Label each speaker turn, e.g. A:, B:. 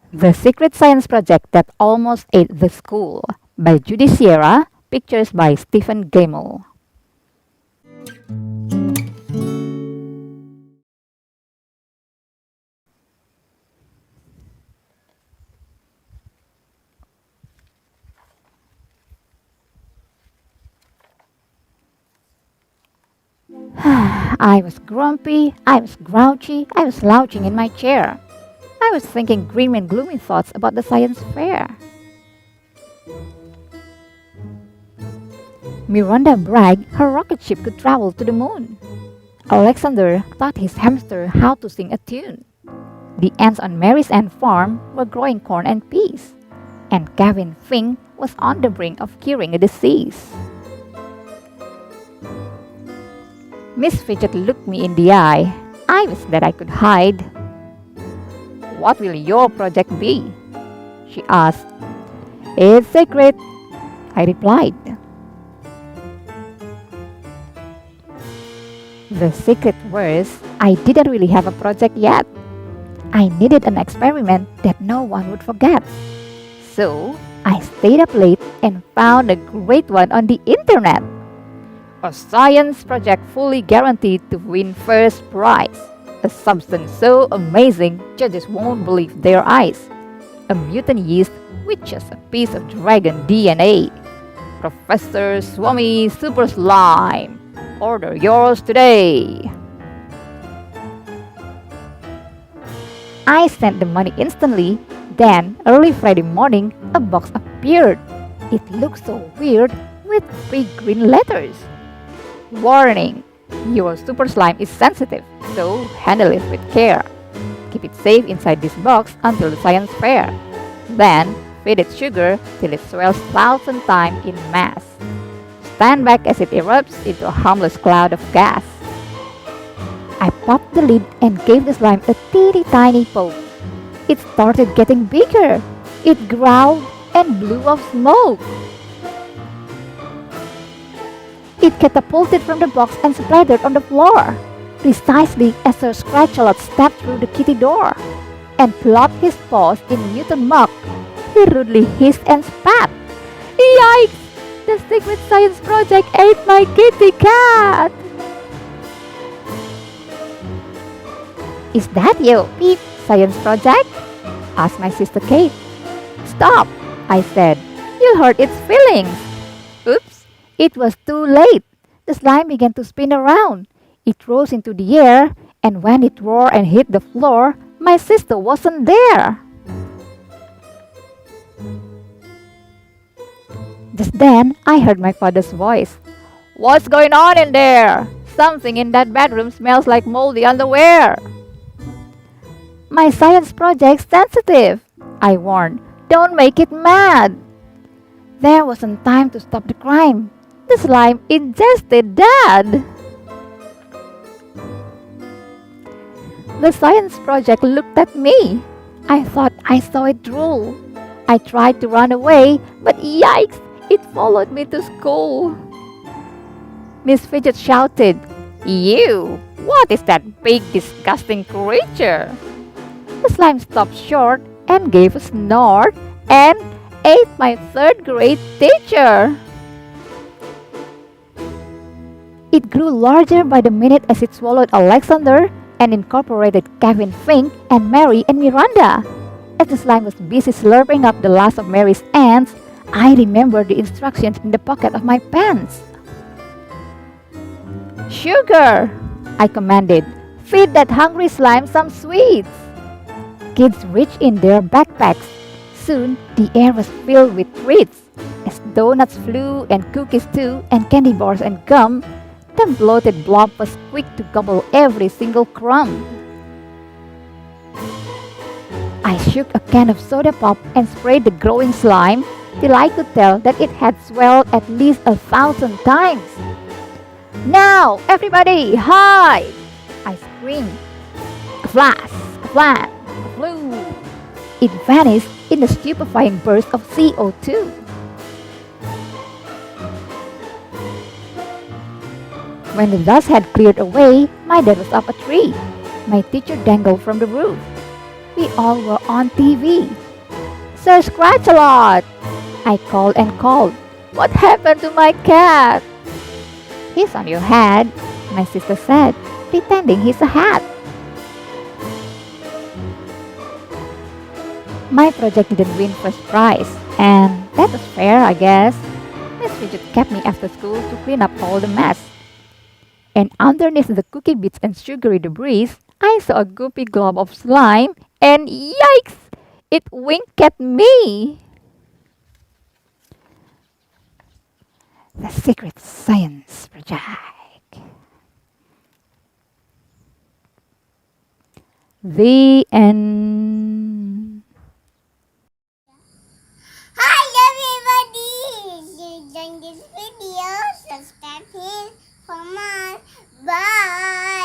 A: The Secret Science Project That Almost Ate the School by Judy, pictures by Stephen Gammell. I was grumpy, I was grouchy, I was slouching in my chair. I was thinking grim and gloomy thoughts about the science fair. Miranda bragged her rocket ship could travel to the moon. Alexander taught his hamster how to sing a tune. The ants on Mary's Ant farm were growing corn and peas. And Kevin Fink was on the brink of curing a disease. Miss Fidget looked me in the eye. I wish that I could hide. "What will your project be?" she asked. "It's secret," I replied. The secret was I didn't really have a project yet. I needed an experiment that no one would forget. So I stayed up late and found a great one on the internet. A science project fully guaranteed to win first prize. A substance so amazing judges won't believe their eyes. A mutant yeast with just a piece of dragon DNA. Professor Swami Super Slime. Order yours today. I sent the money instantly. Then, early Friday morning, a box appeared. It looked so weird with big green letters. "Warning! Your super slime is sensitive, so handle it with care. Keep it safe inside this box until the science fair. Then, feed it sugar till it swells 1,000 times in mass. Stand back as it erupts into a harmless cloud of gas." I popped the lid and gave the slime a teeny tiny poke. It started getting bigger. It growled and blew off smoke. It catapulted from the box and splattered on the floor, precisely as Sir Scratchalot stepped through the kitty door and plopped his paws in mutant muck. He rudely hissed and spat. "Yikes! The secret science project ate my kitty cat!" "Is that you, Pete, science project?" asked my sister Kate. "Stop," I said. "You'll hurt its feelings." Oops, it was too late. The slime began to spin around. It rose into the air, and when it roared and hit the floor, my sister wasn't there. Just then, I heard my father's voice. "What's going on in there? Something in that bedroom smells like moldy underwear." "My science project's sensitive," I warned. "Don't make it mad." There wasn't time to stop the crime. The slime ingested Dad. The science project looked at me. I thought I saw it drool. I tried to run away, but yikes, it followed me to school. Miss Fidget shouted, "You! What is that big, disgusting creature?" The slime stopped short and gave a snort and ate my third grade teacher. It grew larger by the minute as it swallowed Alexander and incorporated Kevin Fink and Mary and Miranda. As the slime was busy slurping up the last of Mary's ants, I remembered the instructions in the pocket of my pants. "Sugar!" I commanded. "Feed that hungry slime some sweets." Kids reached in their backpacks. Soon, the air was filled with treats. As donuts flew and cookies too, and candy bars and gum, the bloated blob was quick to gobble every single crumb. I shook a can of soda pop and sprayed the growing slime till I could tell that it had swelled at least 1,000 times. "Now, everybody, hide!" I screamed. Ka-flash, ka-flash, ka-floo. It vanished in a stupefying burst of CO2. When the dust had cleared away, my dad was up a tree. My teacher dangled from the roof. We all were on TV. Sir Scratch-a-Lot! I called and called. What happened to my cat? He's on your head, my sister said, pretending he's a hat. My project didn't win first prize, and that was fair, I guess. Miss Fidget kept me after school to clean up all the mess. And underneath the cookie bits and sugary debris, I saw a goopy glob of slime, and yikes! It winked at me! The Secret Science Project. The end.
B: Hi everybody! If you enjoyed this video, subscribe here for more. Bye!